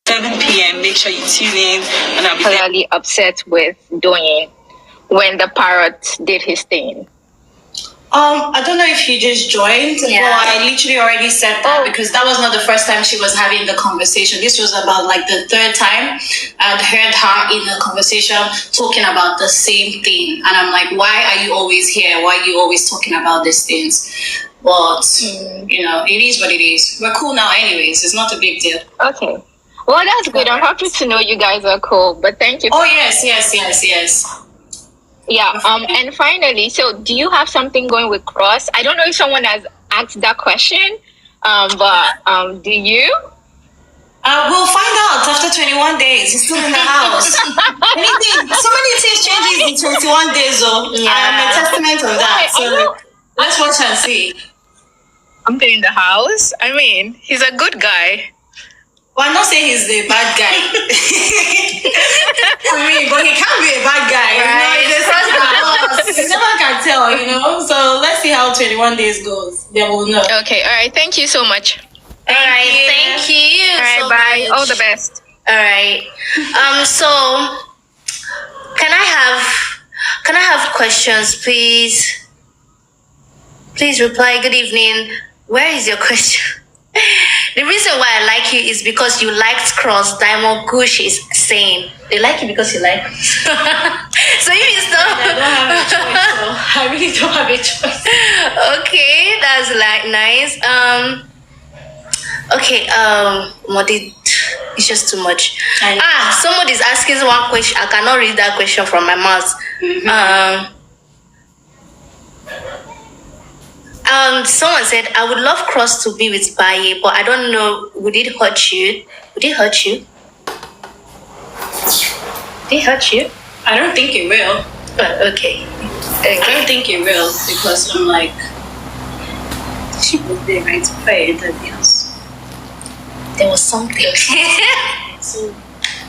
7 p.m. Make sure you tune in, and I'll be particularly upset with Doyin when the parrot did his thing. I don't know if you just joined, but I literally already said that because that was not the first time she was having the conversation. This was about like the third time I'd heard her in the conversation talking about the same thing. And I'm like, why are you always here? Why are you always talking about these things? But, you know, it is what it is. We're cool now anyways. It's not a big deal. Okay. Well, that's good. I'm happy to know you guys are cool. But thank you. Oh, yes. Yeah. And finally, so do you have something going with Cross? I don't know if someone has asked that question, but do you? We'll find out after 21 days. He's still in the house. So many things changes in 21 days, though. I am a testament of that. So let's watch and see. I'm in the house. I mean, he's a good guy. Well, I'm not saying he's the bad guy. I mean, but he can be a bad guy. Right? You never can tell, you know? So let's see how 21 days goes. Then we'll know. Okay, all right. Thank you so much. All right, thank you. All right, so bye. much. All the best. All right. So can I have questions, please? Please reply. Good evening. Where is your question? The reason why I like you is because you liked Cross. Diamond Gush is saying they like you because you like. So if you stop, I don't have a choice. So I really don't have a choice. Okay, that's like nice. Okay, Modi, it's just too much. Somebody's asking one question. I cannot read that question from my mouth. Someone said, I would love Cross to be with Baye, but I don't know, would it hurt you? Would it hurt you? Did it hurt you? I don't think it will. Okay. I don't think it will because I'm like, she was there right to play anything else. There was something. So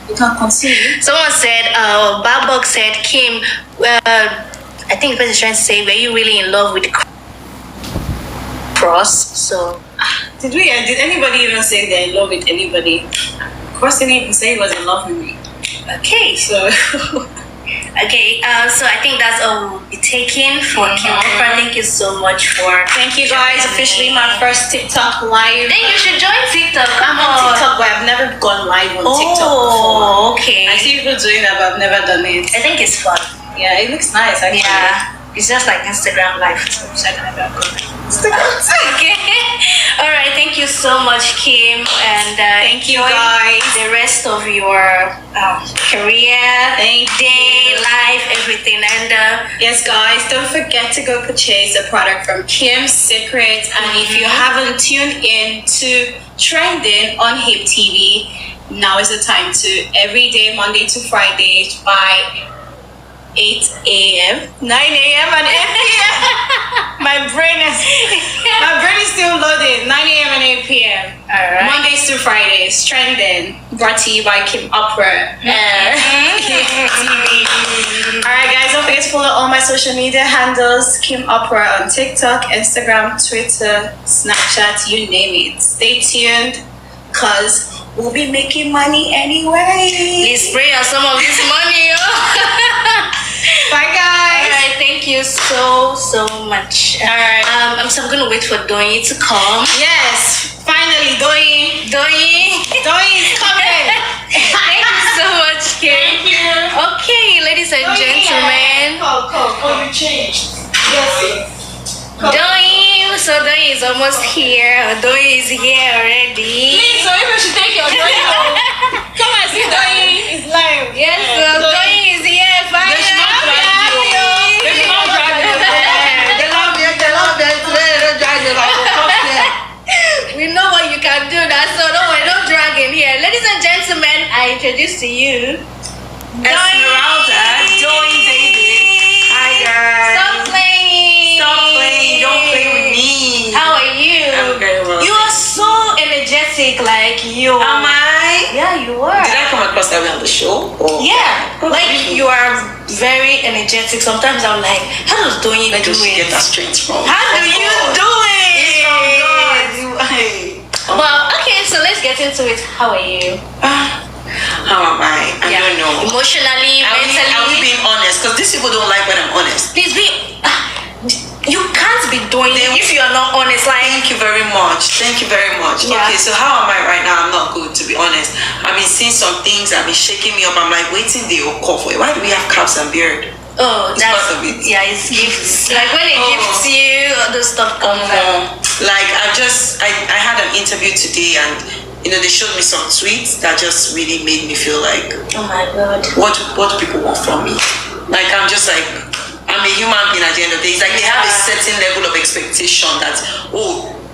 you can continue. Someone said, Babok said, Kim, I think the person is trying to say, were you really in love with Cross? So did anybody even say they're in love with anybody? Cross didn't even say he was in love with me. Okay. So okay, so I think that's all we'll be taking for Kim. Thank you so much for. Thank you guys. Officially my first TikTok live. Then you should join TikTok. I'm on TikTok, but I've never gone live on TikTok before. Oh, okay. I see people doing that, but I've never done it. I think it's fun. Yeah, it looks nice actually. Yeah. It's just like Instagram live. So I can never go. Okay. All right. Thank you so much, Kim, and thank you guys. The rest of your career, day, life, everything, and yes, guys, don't forget to go purchase a product from Kim's Secret. And if you haven't tuned in to Trending on Hip TV, now is the time to. Every day, Monday to Friday, by 8 a.m., 9 a.m. and 8 p.m. My brain is still loaded. 9 a.m. and 8 p.m. All right. Mondays to Fridays. Trending. Brought to you by Kim Opera. Alright guys, don't forget to follow all my social media handles. Kim Opera on TikTok, Instagram, Twitter, Snapchat, you name it. Stay tuned, cause we'll be making money anyway. Please spray on some of this money. Bye guys. All right, thank you so much. All right. So I'm gonna wait for Doyin to come. Yes, finally, Doyin is coming. Thank you so much, Kim. Thank you. Okay, ladies and gentlemen. Oh, you changed. Yes. Doyin, so Doyin is almost here. Doyin is here already. Please, so you should take your Doyin home. Come and see Doyin. It's live. Yes, so Doyin is here. We know what you can do, that so don't drag in here. Ladies and gentlemen, I introduce to you Esmeralda, Doyin David. Hi guys. Stop playing. Don't play with me. How are you? I'm very well. You are so energetic, like you. Am I? Yeah, you were. Did I come across that on the show? Or? Yeah, like you are very energetic. Sometimes I'm like, how does Doyin do it? Get that straight from. How do you do it? It's from God. Well, okay. Okay, so let's get into it. How are you? How am I? I don't know. Emotionally, mentally. Are we being honest? Because these people don't like when I'm honest. Please be. You can't be doing it if you are not honest. Like, thank you very much. Thank you very much. Yeah. Okay, so how am I right now? I'm not good, to be honest. I've been seeing some things. I've been shaking me up. I'm like, waiting they will cough. Why do we have caps and beard? Oh, It's that's part of it. Yeah, it's gifts. Like when it gifts you, all those stuff comes out. Like I had an interview today, and they showed me some tweets that just really made me feel like, oh my God, what do people want from me? Like I'm just like, I'm a human being at the end of the day. It's like they have a certain level of expectation that,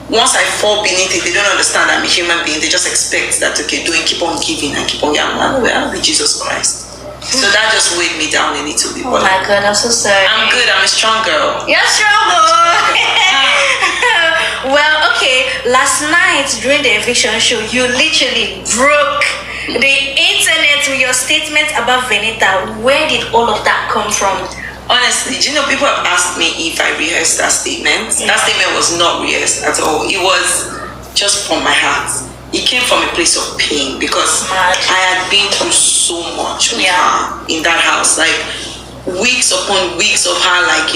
once I fall beneath it, they don't understand I'm a human being. They just expect that, okay, keep on giving and keep on giving. I'll be Jesus Christ. So that just weighed me down a little bit. Oh my God, I'm so sorry. I'm good. I'm a strong girl. You're strong, boy. Well, okay. Last night during the eviction show, you literally broke the internet with your statement about Venita. Where did all of that come from? Honestly, people have asked me if I rehearsed that statement. Yeah. That statement was not rehearsed at all. It was just from my heart. It came from a place of pain because I had been through so much with her in that house. Like weeks upon weeks of her, like,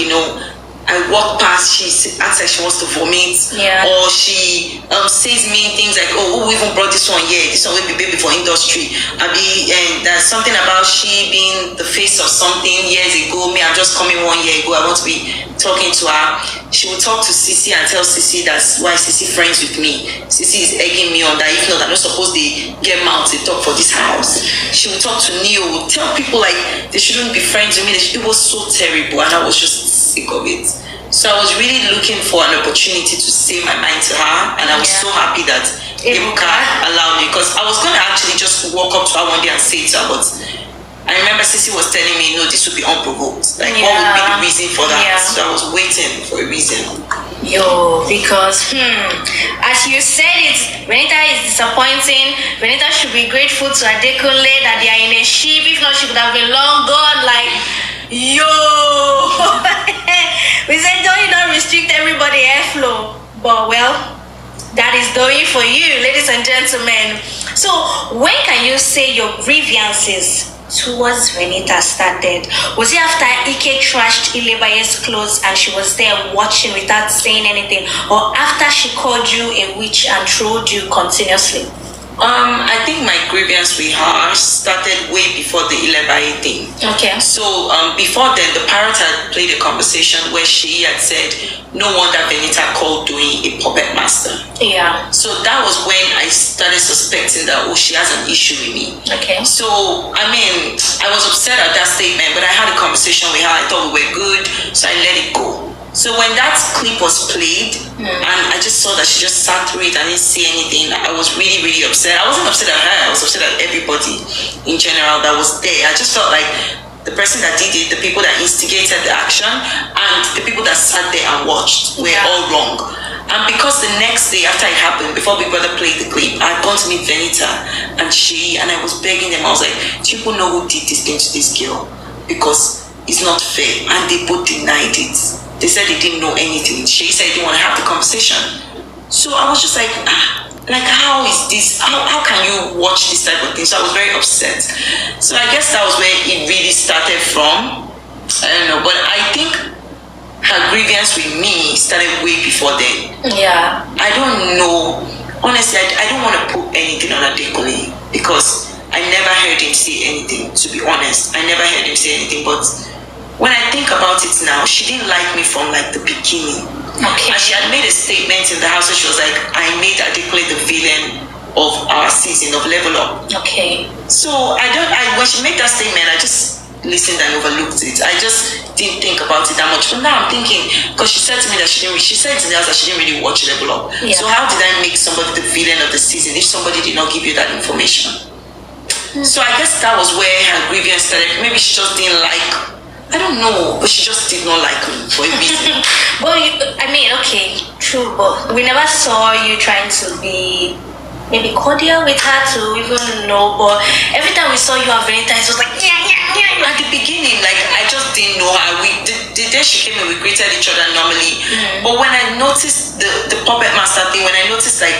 I walk past, she acts like she wants to vomit, or she says mean things like, who even brought this one here? This one will be baby for industry. And there's something about she being the face of something years ago. Me, I'm just coming 1 year ago. I want to be talking to her. She will talk to Cici and tell Cici that's why Cici friends with me. Cici is egging me on that. If not, I'm not supposed to get mouth to talk for this house. She will talk to Neo, tell people like they shouldn't be friends with me. It was so terrible, and I was just sick of it. So I was really looking for an opportunity to say my mind to her, and I was so happy that Ebuka allowed me, because I was going to actually just walk up to her one day and say it to her, but I remember Cici was telling me, no, this would be unprovoked. Like, what would be the reason for that? Yeah. So I was waiting for a reason. Because, as you said it, Venita is disappointing. Venita should be grateful to Adekunle that they are in a ship. If not, she would have been long gone. Like, we said Doyin don't restrict everybody airflow. But, well, that is Doyin for you, ladies and gentlemen. So, when can you say your grievances towards Venita started? Was it after Ike trashed Illebaye's clothes and she was there watching without saying anything, or after she called you a witch and trolled you continuously? I think my grievance with her started way before the Illebaye thing. Okay. So before then, the parrot had played a conversation where she had said, no wonder Venita called Doyin a puppet master. Yeah. So that was when I started suspecting that, she has an issue with me. Okay. So, I was upset at that statement, but I had a conversation with her. I thought we were good, so I let it go. So when that clip was played, and I just saw that she just sat through it and didn't say anything, I was really, really upset. I wasn't upset at her, I was upset at everybody in general that was there. I just felt like the person that did it, the people that instigated the action, and the people that sat there and watched were all wrong. And because the next day after it happened, before Big Brother played the clip, I had gone to meet Venita and I was begging them. I was like, do you know who did this thing to this girl? Because it's not fair. And they both denied it. They said they didn't know anything. She said they didn't want to have the conversation. So I was just like, how is this? How can you watch this type of thing? So I was very upset. So I guess that was where it really started from. I don't know, but I think her grievance with me started way before then. Yeah. I don't know. Honestly, I don't want to put anything on Adekunle because I never heard him say anything, to be honest. I never heard him say anything, but when I think about it now, she didn't like me from like the beginning. Okay. And she had made a statement in the house where she was like, I made Adekunle the villain of our season of Level Up. Okay. So when she made that statement, I just listened and overlooked it. I just didn't think about it that much. But now I'm thinking, because she said to me that she said in the house that she didn't really watch Level Up. Yeah. So how did I make somebody the villain of the season if somebody did not give you that information? So I guess that was where her grievance started. Maybe she just didn't like, I don't know, but she just did not like me for a reason. Well, okay, true, but we never saw you trying to be maybe cordial with her to even know, but every time we saw you and Venita, it was like, At the beginning, like, I just didn't know her. The day she came in, we greeted each other normally. But when I noticed the puppet master thing, when I noticed, like,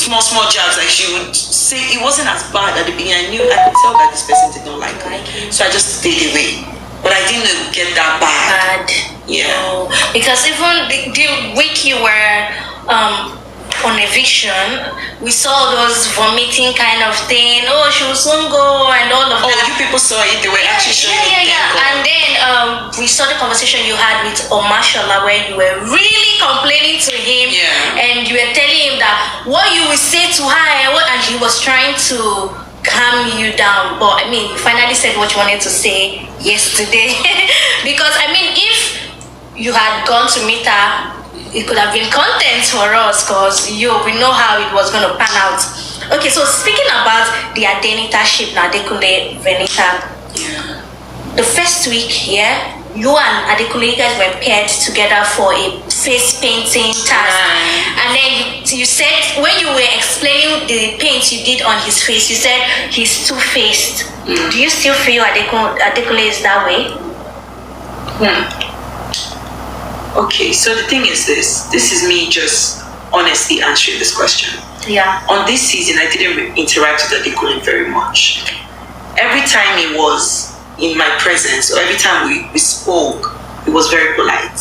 small jabs. Like she would say it wasn't as bad at the beginning. I could tell that this person did not like me, so I just stayed away. But I didn't know it would get that bad. Yeah. No. Because even the week you were on eviction, we saw those vomiting kind of thing. Oh, she will soon go and all of that. Oh, you people saw it. They were actually showing it. And then we saw the conversation you had with Omashola where you were really complaining to him. And you were telling him that what you will say to her and he was trying to calm you down. But I mean, you finally said what you wanted to say yesterday. Because I mean, if you had gone to meet her, it could have been content for us because we know how it was going to pan out. Okay, so speaking about the Adenita-ship, Adekule, Venita, the first week, you and Adekule, you guys were paired together for a face painting task. And then you said, when you were explaining the paint you did on his face, you said he's two-faced. Do you still feel Adekule is that way? Okay, so the thing is this is me just honestly answering this question. On this season, I didn't interact with Adekule very much. Every time he was in my presence, or every time we spoke, he was very polite.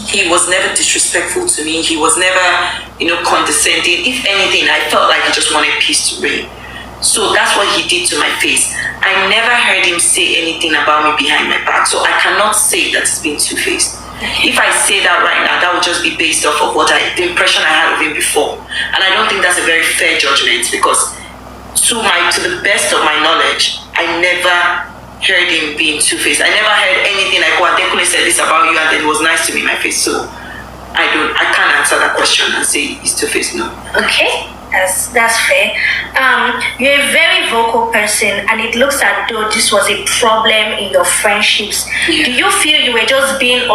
He was never disrespectful to me. He was never, condescending. If anything, I felt like he just wanted peace to reign. So that's what he did to my face. I never heard him say anything about me behind my back. So I cannot say that he's been two-faced. If I say that right now, that would just be based off of the impression I had of him before. And I don't think that's a very fair judgment because to the best of my knowledge, I never heard him being two-faced. I never heard anything like, well, Adekule said this about you and then it was nice to me in my face. So I can't answer that question and say he's two-faced, no. Okay. That's fair. You're a very vocal person, and it looks as though this was a problem in your friendships. Do you feel you were just being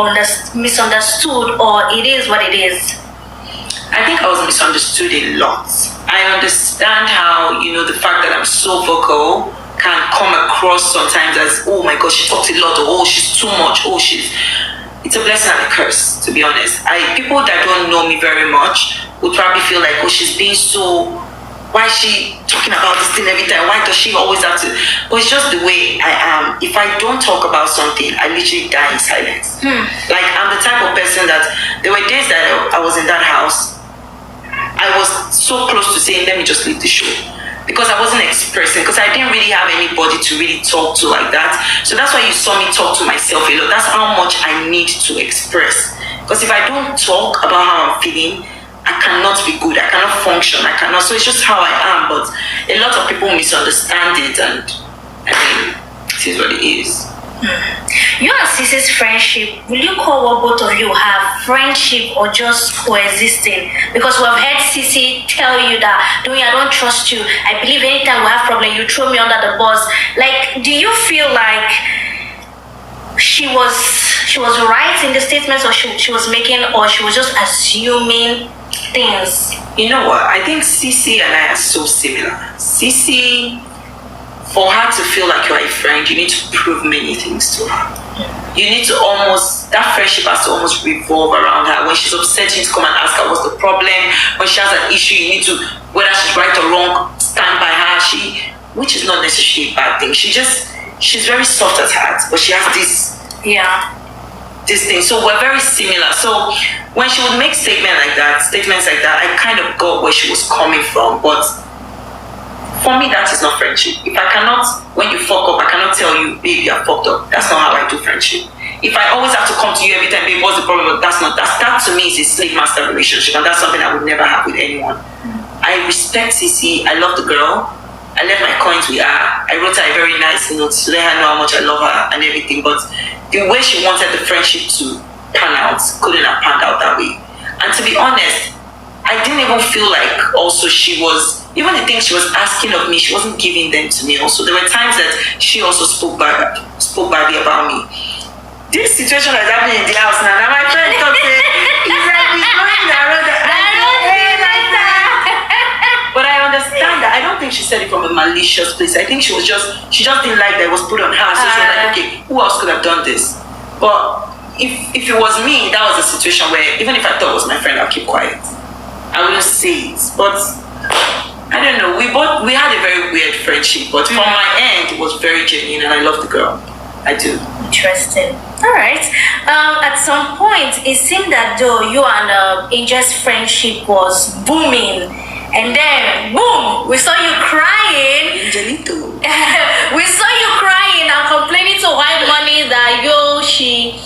misunderstood, or it is what it is? I think I was misunderstood a lot. I understand how, the fact that I'm so vocal can come across sometimes as, oh my God, she talks a lot, or oh, she's too much, it's a blessing and a curse, to be honest. People that don't know me very much would probably feel like, oh, she's being so, why is she talking about this thing every time? Why does she always have to? But it's just the way I am. If I don't talk about something, I literally die in silence. Like, I'm the type of person that, there were days that I was in that house, I was so close to saying, let me just leave the show. Because I wasn't expressing, because I didn't really have anybody to really talk to like that. So that's why you saw me talk to myself a lot. That's how much I need to express. Because if I don't talk about how I'm feeling, I cannot be good. I cannot function. So it's just how I am. But a lot of people misunderstand it, and I mean, it is what it is. You and Ceec's friendship, will you call what both of you have friendship or just coexisting? Because we've heard Ceec tell you that, Doyin, I don't trust you. I believe anytime we have problem, you throw me under the bus. Like, do you feel like she was right in the statements, or she was making, or she was just assuming things? You know what? I think Ceec and I are so similar. Ceec, for her to feel like you're a friend, you need to prove many things to her. You need to that friendship has to almost revolve around her. When she's upset, you need to come and ask her what's the problem. When she has an issue, you need to, whether she's right or wrong, stand by her. Which is not necessarily a bad thing. She's very soft at heart, but she has this thing. So we're very similar. So when she would make statements like that, I kind of got where she was coming from. But for me, that is not friendship. If I cannot, when you fuck up, I cannot tell you, babe, you are fucked up. That's not how I do friendship. If I always have to come to you every time, babe, what's the problem? That to me is a slave master relationship, and that's something I would never have with anyone. I respect Ceec. I love the girl. I left my coins with her. I wrote her a very nice note to let her know how much I love her and everything. But the way she wanted the friendship to pan out couldn't have panned out that way. And to be honest, I didn't even feel like also even the things she was asking of me, she wasn't giving them to me also. There were times that she also spoke badly about me. This situation has happened in the house now. Now my friend talks to he's like, he's going around But I understand that. I don't think she said it from a malicious place. I think she just didn't like that it was put on her. So she was like, okay, who else could have done this? But if it was me, that was a situation where even if I thought it was my friend, I'll keep quiet. I wouldn't say it. But I don't know. We had a very weird friendship, but from my end, it was very genuine, and I love the girl. I do. Interesting. All right. At some point, it seemed that though you and Angel's friendship was booming, and then boom, we saw you crying. Angelito. We saw you crying and complaining to White Money that she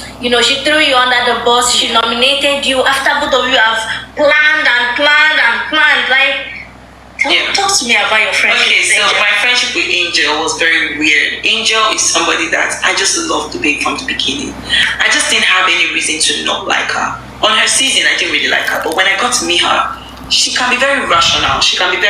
threw you under the bus. She nominated you after both of you have planned. Like, talk to me about your friendship. Okay, so my friendship with Angel was very weird. Angel is somebody that I just loved to be from the beginning. I just didn't have any reason to not like her. On her season, I didn't really like her, but when I got to meet her, she can be very rational. She can be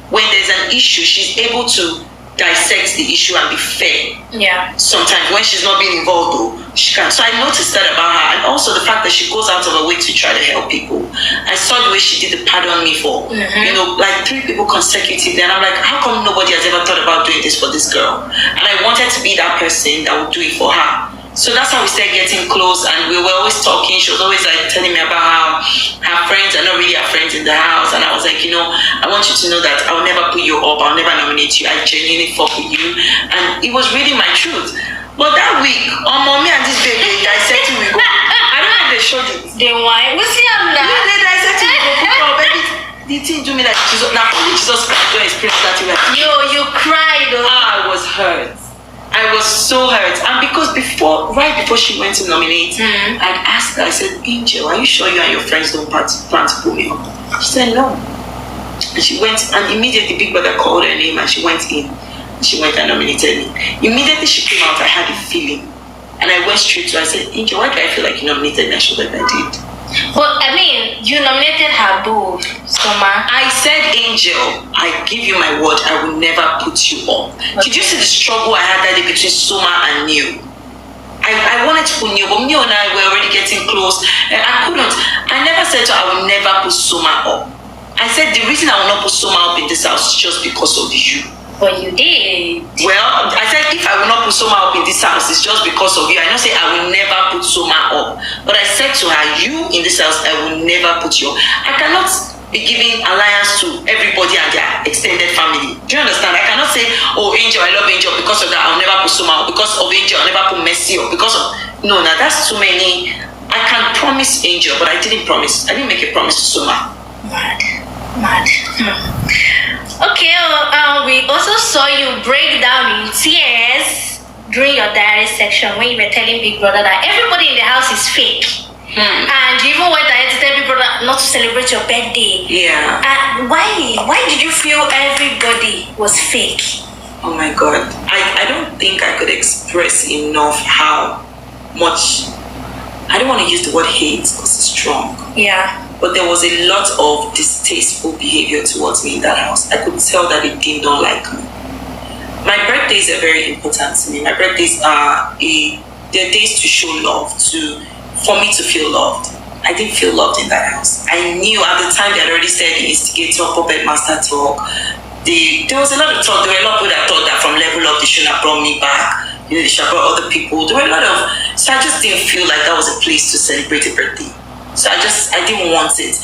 when there's an issue, she's able to dissect the issue and be fair. Yeah. Sometimes when she's not being involved though, she can. So I noticed that about her, and also the fact that she goes out of her way to try to help people. I saw the way she did the pardon me for, like 3 people consecutively, and I'm like, how come nobody has ever thought about doing this for this girl? And I wanted to be that person that would do it for her. So that's how we started getting close, and we were always talking. She was always like telling me about how her friends are not really her friends in the house, and I was like, I want you to know that I'll never put you up, I'll never nominate you, I genuinely fuck with you, and it was really my truth. But that week, mommy and this baby, they dissected we go. I don't know if they showed it. They why? We see them now. Yeah, they dissected we go. Baby, the thing do me like Jesus. Now only Jesus Christ don't experience that way. You cried. I was hurt. I was so hurt, and because right before she went to nominate, I'd asked her, I said, Angel, are you sure you and your friends don't plan to pull me up? She said, no. And she went, and immediately Big Brother called her name, and she went in. She went and nominated me. Immediately she came out, I had a feeling. And I went straight to her, I said, Angel, why do I feel like you nominated me? She was like, I did. But I mean, you nominated her boo, Soma. I said, Angel, I give you my word, I will never put you up. Okay. Did you see the struggle I had that day between Soma and Neil? I wanted to put Neil, but Neil and I were already getting close. I couldn't. I never said to her, I will never put Soma up. I said, the reason I will not put Soma up in this house is just because of you. But you did. Well, I said if I will not put Soma up in this house, it's just because of you. I don't say I will never put Soma up. But I said to her, you in this house, I will never put you up. I cannot be giving alliance to everybody and their extended family. Do you understand? I cannot say, oh, Angel, I love Angel. Because of that, I'll never put Soma up. Because of Angel, I'll never put Mercy up. Because of... No, now that's too many. I can promise Angel, but I didn't promise. I didn't make a promise to Soma. Mad. Okay, we also saw you break down in tears during your diary section when you were telling Big Brother that everybody in the house is fake. And you even went ahead to tell Big Brother not to celebrate your birthday. Yeah. And why did you feel everybody was fake? Oh my God. I don't think I could express enough how much... I don't want to use the word hate because it's strong. Yeah. But there was a lot of distasteful behavior towards me in that house. I could tell that they didn't like me. My birthdays are very important to me. My birthdays are they're days to show love, for me to feel loved. I didn't feel loved in that house. I knew at the time they had already said the instigator, puppet master talk. There was a lot of talk. There were a lot of people that thought that from level up they should have brought me back. They should have brought other people. There were a lot of... So I just didn't feel like that was a place to celebrate a birthday. So I didn't want it.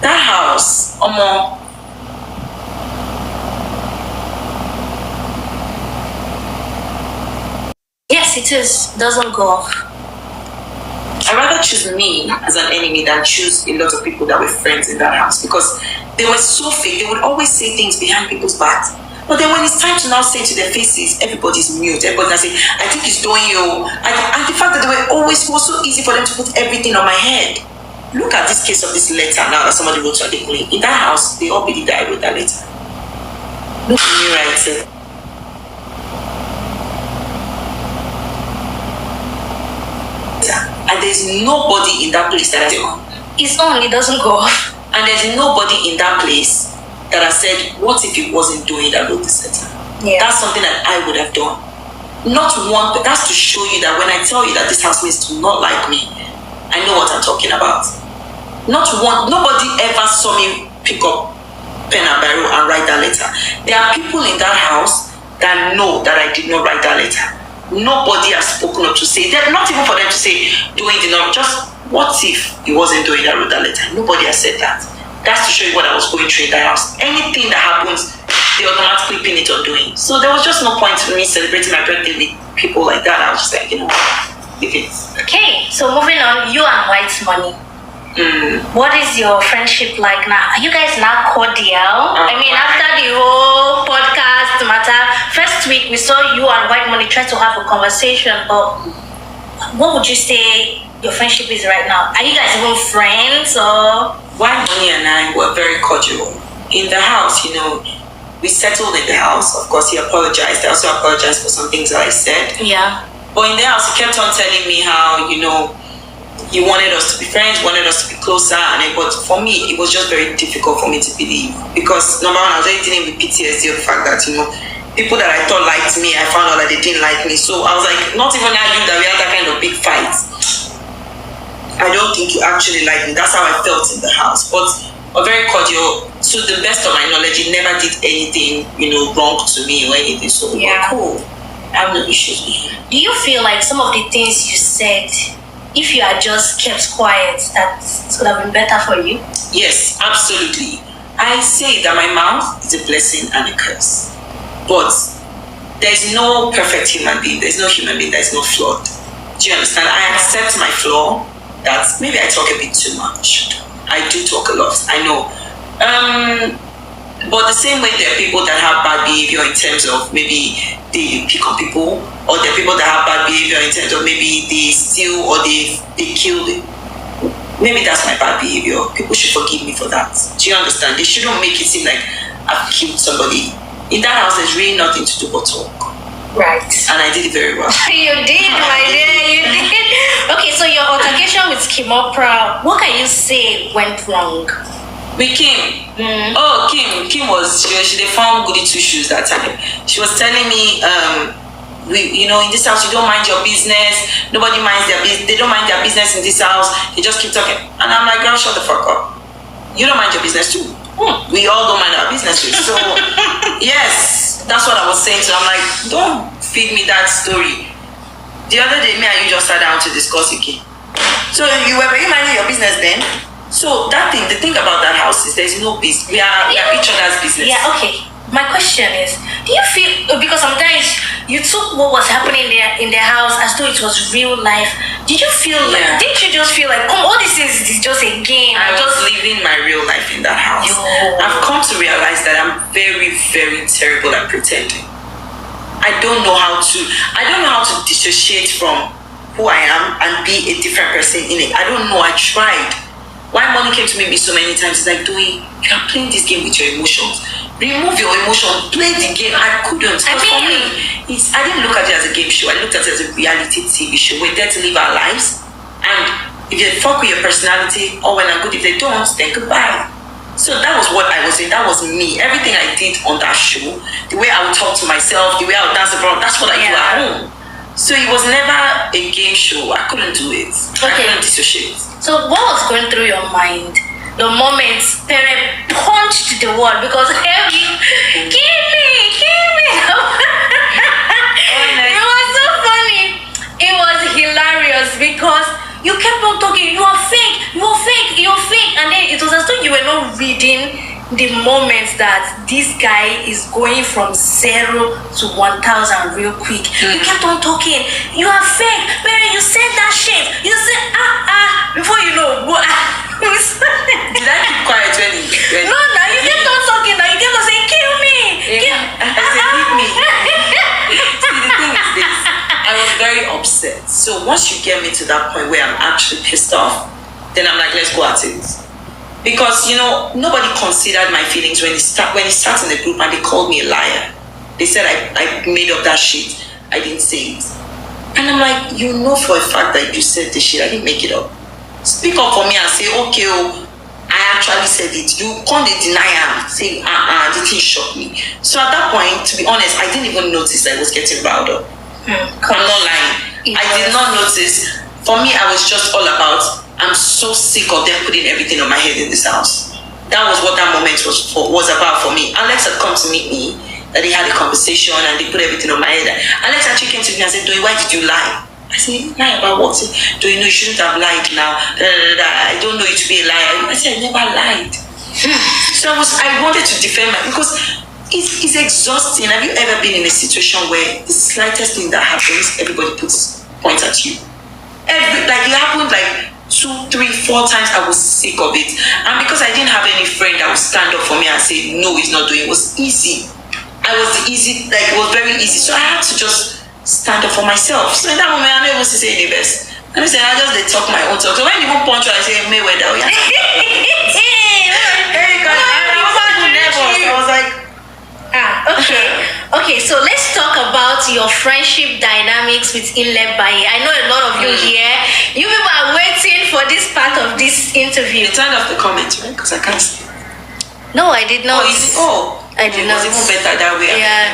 That house, Yes, it is. Doesn't go off. I'd rather choose me as an enemy than choose a lot of people that were friends in that house, because they were so fake. They would always say things behind people's backs. But then when it's time to now say to their faces, everybody's mute. Everybody's saying, I think it's Doyin. And the fact that it was so easy for them to put everything on my head. Look at this case of this letter now that somebody wrote to Adekunle. In that house, they all believe that I wrote that letter. Look at me right here. And there's nobody in that place that has said, It's on, it doesn't go off. And there's nobody in that place that has said, what if it wasn't Doyin that wrote this letter? Yeah. That's something that I would have done. Not one, but that's to show you that when I tell you that this housemates do not like me, I know what I'm talking about. Nobody ever saw me pick up pen and biro and write that letter. There are people in that house that know that I did not write that letter. Nobody has spoken up to say that, not even for them to say Doyin did not. Just what if it wasn't Doyin that wrote that letter? Nobody has said that. That's to show you what I was going through in that house. Anything that happens, they automatically pin it on Doyin. So there was just no point in me celebrating my birthday with people like that. I was just like, leave it. Okay, so moving on, you and White Money. What is your friendship like now? Are you guys now cordial? I mean, after the whole podcast matter, first week we saw you and White Money try to have a conversation, but what would you say your friendship is right now? Are you guys even friends or? White Money and I were very cordial. In the house, we settled in the house. Of course, he apologized. I also apologized for some things that I said. Yeah. But in the house, he kept on telling me how, he wanted us to be friends, wanted us to be closer, but for me, it was just very difficult for me to believe. Because number one, I was already dealing with PTSD of the fact that, people that I thought liked me, I found out that they didn't like me. So I was like, not even arguing that we had that kind of big fight. I don't think you actually like me. That's how I felt in the house. But a very cordial, to the best of my knowledge, he never did anything, wrong to me or anything. So we're cool. I have no issues with him. Do you feel like some of the things you said, if you had just kept quiet, that would have been better for you? Yes, absolutely. I say that my mouth is a blessing and a curse. But there's no perfect human being. There's no human being that is not flawed. Do you understand? I accept my flaw, that maybe I talk a bit too much. I do talk a lot, I know. But the same way there are people that have bad behavior in terms of maybe they pick on people, or there are people that have bad behavior in terms of maybe they steal or they kill. Maybe that's my bad behavior. People should forgive me for that. Do you understand? They shouldn't make it seem like I've killed somebody. In that house, there's really nothing to do but talk. Right. And I did it very well. You did, my dear, you did. Okay, so your altercation with Kimopra, what can you say went wrong? With Kim. Oh, Kim was, they found goody two shoes that time. She was telling me, in this house, you don't mind your business. Nobody minds their business. They don't mind their business in this house. They just keep talking. And I'm like, girl, shut the fuck up. You don't mind your business too. We all don't mind our businesses. So, yes, that's what I was saying. So I'm like, don't feed me that story. The other day, me and you just sat down to discuss it. So you were very minding your business then? So the thing about that house is there's no business. We are each other's business. Yeah, okay. My question is, do you feel, because sometimes you took what was happening there in the house as though it was real life. Did you feel like, didn't you just feel like, all this is just a game? I was living my real life in that house. I've come to realize that I'm very, very terrible at pretending. I don't know how to dissociate from who I am and be a different person in it. I don't know, I tried. Why Money came to me so many times, it's like, Doyin, you are playing this game with your emotions. Remove your emotions, play the game. I couldn't. For me, I didn't look at it as a game show. I looked at it as a reality TV show. We're there to live our lives. And if they fuck with your personality, all well and good. If they don't, then goodbye. So that was what I was saying. That was me. Everything I did on that show, the way I would talk to myself, the way I would dance around, that's what I do at home. So it was never a game show. I couldn't do it. I couldn't dissociate. So what was going through your mind the moment Pere punched the wall? Because heavy, kill me. It was so funny. It was hilarious because you kept on talking, you're fake, and then it was as though you were not reading the moment that this guy is going from 0 to 1,000 real quick. You kept on talking, you are fake, Mary, you said that shit, you said before you know what. Did I keep quiet when you No, you kept on talking, you kept on saying, kill me. I said, leave me. See, the thing is this, I was very upset. So once you get me to that point where I'm actually pissed off, then I'm like, let's go at it. Because, nobody considered my feelings when it starts in the group and they called me a liar. They said I made up that shit. I didn't say it. And I'm like, you know for a fact that you said this shit. I didn't make it up. Speak up for me and say, okay, I actually said it. You can't deny it. Say, the thing shocked me. So at that point, to be honest, I didn't even notice I was getting riled up. I'm not lying. I did not notice. For me, I was just all about, I'm so sick of them putting everything on my head in this house. That was what that moment was about for me. Alex had come to meet me, that they had a conversation and they put everything on my head. Alex actually came to me and said, Doyin, why did you lie? I said, lie about what? Doyin, you shouldn't have lied now. I don't know you to be a liar. I said, I never lied. So I wanted to defend because it's exhausting. Have you ever been in a situation where the slightest thing that happens, everybody points at you? It happened like 2, 3, 4 times. I was sick of it, and because I didn't have any friend that would stand up for me and say no, he's not doing. It was easy. It was very easy. So I had to just stand up for myself. So in that moment, I never say the best. And I said, I just talk my own talk. So when you go punch, I say Mayweather. Oh, yeah. I was like, okay. So let's talk about your friendship dynamics with Illebaye. I know a lot of you here. You people are waiting for this part of this interview. You turned off the comments, right? Because I can't see. No, I did not. I did not. It was even better that way. Yeah.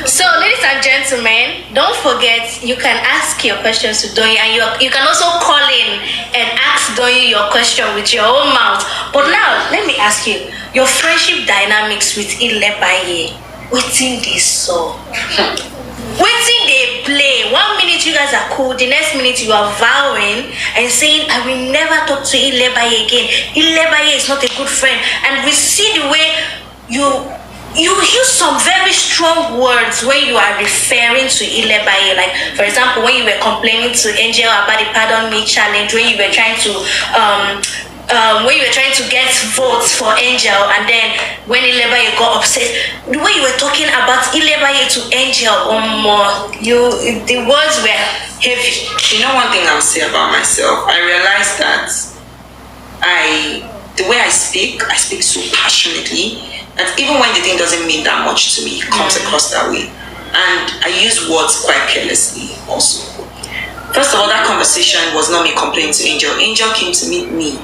So, ladies and gentlemen, don't forget you can ask your questions to Doyin, and you can also call in and ask Doyin your question with your own mouth. But now, let me ask you, your friendship dynamics with Illebaye, wetin dey so? Wetin dey play? 1 minute you guys are cool, the next minute you are vowing and saying, I will never talk to Illebaye again. Illebaye is not a good friend. And we see the way you use some very strong words when you are referring to Illebaye. Like, for example, when you were complaining to Angel about the Pardon Me challenge, when you were trying to get votes for Angel, and then when Illebaye got upset, the way you were talking about Illebaye to Angel, the words were heavy. You know one thing I'll say about myself, I realized that the way I speak so passionately, and even when the thing doesn't mean that much to me, it comes across that way. And I use words quite carelessly also. First of all, that conversation was not me complaining to Angel. Angel came to meet me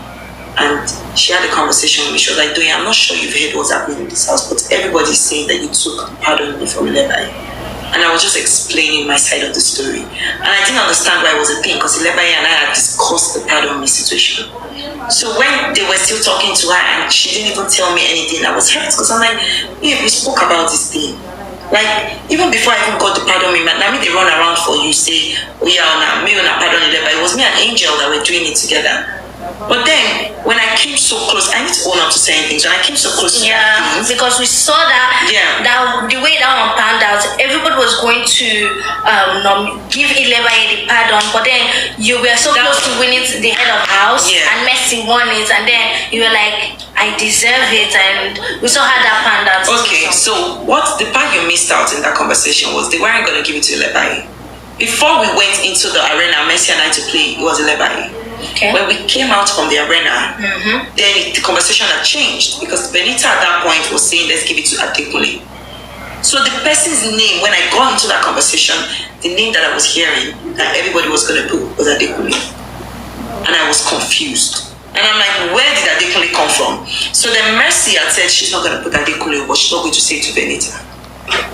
and she had a conversation with me. She was like, Doyin, I'm not sure you've heard what's happening in this house, but everybody's saying that you took Pardon Me from Illebaye. And I was just explaining my side of the story. And I didn't understand why it was a thing, because Illebaye and I had discussed the Pardon Me situation. So when they were still talking to her and she didn't even tell me anything, I was hurt, because I'm like, yeah, we spoke about this thing. Like, even before I even got to Pardon Me, I mean, they run around for you, say, oh yeah, me and Pardon Illebaye. It was me and Angel that were doing it together. But then, when I came so close, I need to own up to saying things. When I came so close to that, because we saw that the way that one panned out, everybody was going to give Illebaye the pardon, but then you were so close to winning the head of house, and Messi won it, and then you were like, I deserve it, and we saw how that panned out. Okay, so the part you missed out in that conversation was they weren't going to give it to Illebaye. Before we went into the arena, Messi and I to play, it was Illebaye. Okay. When we came out from the arena, then the conversation had changed, because Venita at that point was saying, let's give it to Adekunle. So the person's name, when I got into that conversation, the name that I was hearing that everybody was going to put was Adekunle. And I was confused. And I'm like, where did Adekunle come from? So then Mercy had said she's not going to put Adekunle, but she's not going to say to Venita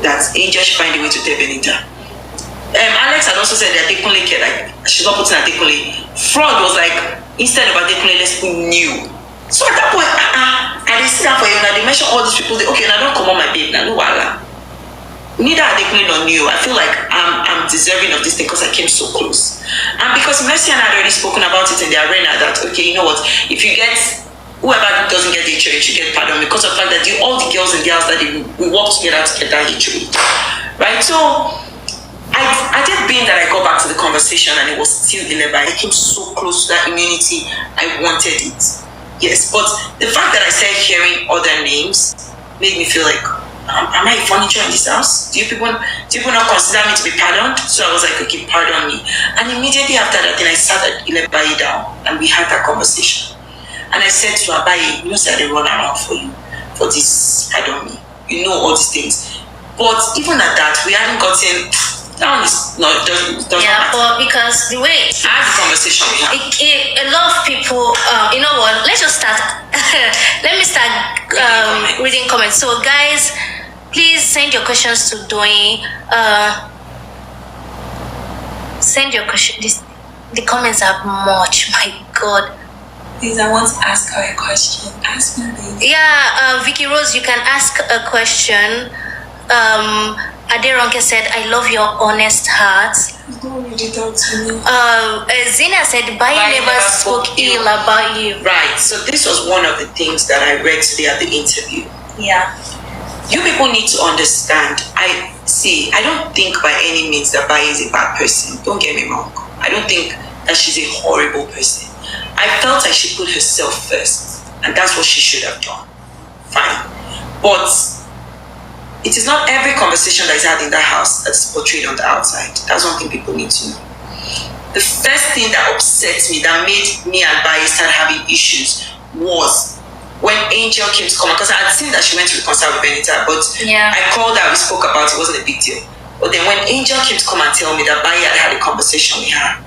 that Angel should find a way to tell Venita. Alex had also said that Adekunle cared, like, she's not putting Adekunle. Fraud was like, instead of Adekunle, let's put new. So at that point, I didn't sit down for you, now they mention all these people, okay, now don't come on my babe, now no wala. Neither Adekunle nor new. I feel like I'm deserving of this thing because I came so close. And because Mercy and I had already spoken about it in the arena, that, okay, you know what, if you get, whoever doesn't get the HOH, you get pardon, because of the fact that all the girls in the house that we work together to get that HOH. Right? So, I did being that I got back to the conversation and it was still Illebaye. I came so close to that immunity. I wanted it. Yes, but the fact that I started hearing other names made me feel like, am I a furniture in this house? Do you people not consider me to be pardoned? So I was like, okay, pardon me. And immediately after that, then I sat Illebaye down and we had that conversation. And I said to Abaye, you know, say I run around for you for this, pardon me. You know all these things. But even at that, we hadn't gotten. That is not, doesn't but because the way I had the conversation we had. A lot of people, you know what? Let's just start. Let me start reading comments. So, guys, please send your questions to Doyin. Send your questions. The comments are much. My God. Please, I want to ask her a question. Ask me, baby. Yeah, Vicky Rose, you can ask a question. Aderonke said, I love your honest heart. Don't read it out to me. Zina said, Baye never spoke ill about you. Right. So this was one of the things that I read today at the interview. Yeah. You people need to understand. I don't think by any means that Baye is a bad person. Don't get me wrong. I don't think that she's a horrible person. I felt like she put herself first, and that's what she should have done. Fine. But it is not every conversation that is had in that house that's portrayed on the outside. That's one thing people need to know. The first thing that upset me, that made me and Baye start having issues, was when Angel came to come, because I had seen that she went to reconcile with Venita, but I called her, we spoke about it, wasn't a big deal. But then when Angel came to come and tell me that Baye had a conversation with her,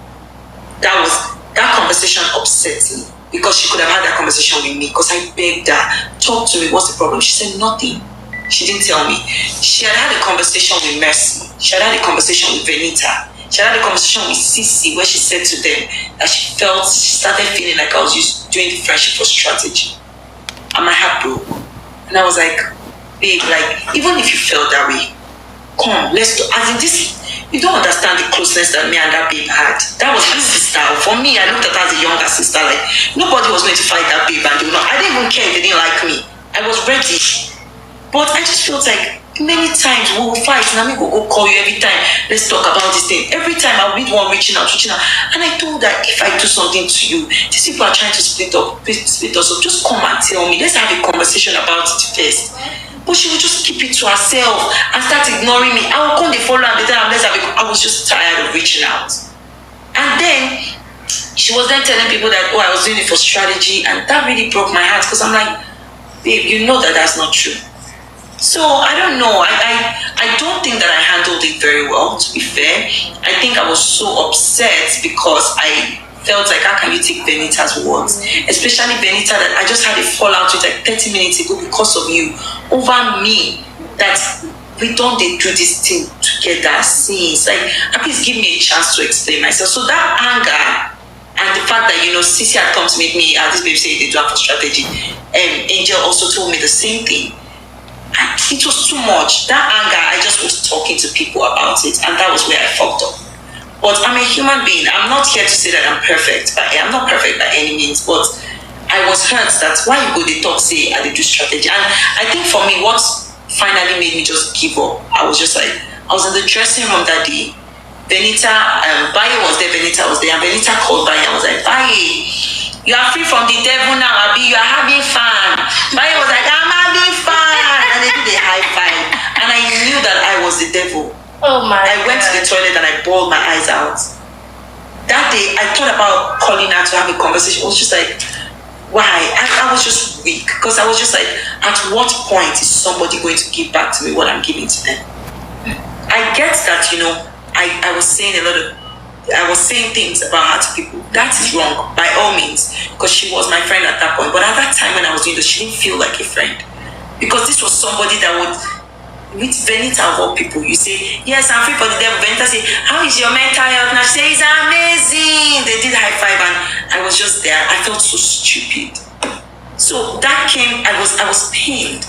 that conversation upset me, because she could have had that conversation with me, because I begged her, talk to me, what's the problem? She said nothing. She didn't tell me. She had had a conversation with Mercy. She had had a conversation with Venita. She had a conversation with Ceec, where she said to them that she started feeling like I was doing the friendship for strategy. And my heart broke. And I was like, babe, like, even if you felt that way, come, let's do. As in this, you don't understand the closeness that me and that babe had. That was my sister. For me, I looked at her as a younger sister. Like, nobody was going to fight that babe, and they would not. I didn't even care if they didn't like me. I was ready. But I just felt like many times we will fight, and I will go call you every time. Let's talk about this thing. Every time I'll be the one reaching out. And I told her, if I do something to you, these people are trying to split us up. Just come and tell me. Let's have a conversation about it first. But she would just keep it to herself and start ignoring me. I will come, they follow and I was just tired of reaching out. And then she was then telling people that, I was doing it for strategy, and that really broke my heart, because I'm like, babe, you know that that's not true. So I don't know. I don't think that I handled it very well, to be fair. I think I was so upset because I felt like, how can you take Venita's words? Especially Venita, that I just had a fallout with like 30 minutes ago because of you, over me, that we don't do this thing together since. Like, please give me a chance to explain myself. So that anger and the fact that, Ceec had come to meet me, this baby said they do have for strategy. Angel also told me the same thing. And it was too much. That anger, I just was talking to people about it, and that was where I fucked up. But I'm a human being. I'm not here to say that I'm perfect, but I'm not perfect by any means. But I was hurt that why you go they talk, say, I do strategy. And I think for me, what finally made me just give up, I was in the dressing room that day. Venita, Baye was there, Venita was there, and Venita called Baye and was like, Baye, you are free from the devil now, Abi, you are having fun. Baye was like, I'm having fun. And they did a high five. And I knew that I was the devil. Oh my I went to the toilet and I bawled my eyes out. That day, I thought about calling her to have a conversation. It was just like, why? I was just weak, because I was just like, at what point is somebody going to give back to me what I'm giving to them? I get that, I was saying things about her to people. That is wrong, by all means, because she was my friend at that point. But at that time when I was doing this, she didn't feel like a friend, because this was somebody that would, with Venita of all people, you say, yes, I'm free for the devil. Venita say, how is your mental health? Now she say, it's amazing. They did high five, and I was just there. I felt so stupid. So that came, I was pained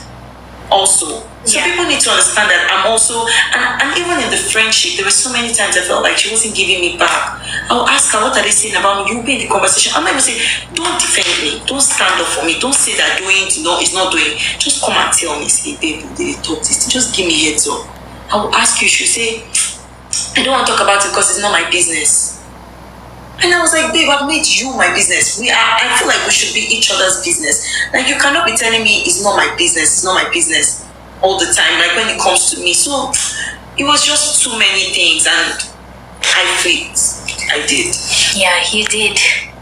also. So people need to understand that I'm also, and even in the friendship, there were so many times I felt like she wasn't giving me back. I'll ask her, what are they saying about me? You'll be in the conversation. I'm not even saying, don't defend me. Don't stand up for me. Don't say that doing is not doing. Just come and tell me, say, babe, they talk this. Just give me heads up. I will ask you, she say, I don't want to talk about it because it's not my business. And I was like, babe, I've made you my business. I feel like we should be each other's business. Like, you cannot be telling me it's not my business all the time, like when it comes to me. So it was just too many things, and I flipped. I did. Yeah, you did.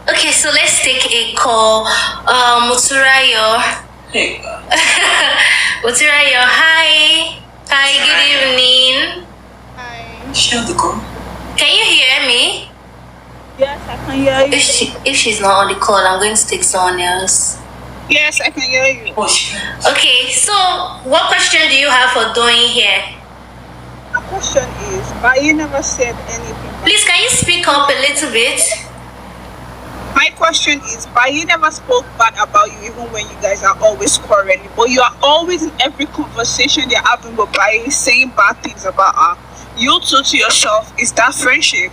Okay, so let's take a call. Muturayo. Hey. Muturayo, hi. Hi, good evening. Hi. Share the call. Can you hear me? Yes, I can hear you. If she's not on the call, I'm going to take someone else. Yes, I can hear you. Okay, so what question do you have for Doyin here? My question is, but you never said anything. Please, can you speak up a little bit? My question is, Baye never spoke bad about you even when you guys are always quarreling, but you are always in every conversation they're having with Baye saying bad things about her. You two to yourself, is that friendship?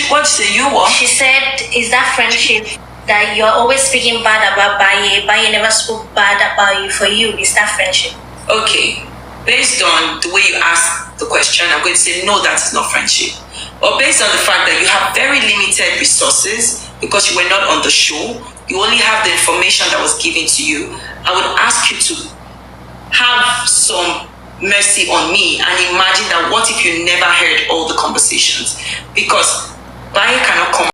What say you what? She said, is that friendship that you're always speaking bad about Baye? Baye never spoke bad about you. For you, is that friendship? Okay, based on the way you asked the question, I'm going to say no, that's not friendship. But based on the fact that you have very limited resources because you were not on the show, you only have the information that was given to you, I would ask you to have some mercy on me and imagine that what if you never heard all the conversations? Because Baye cannot come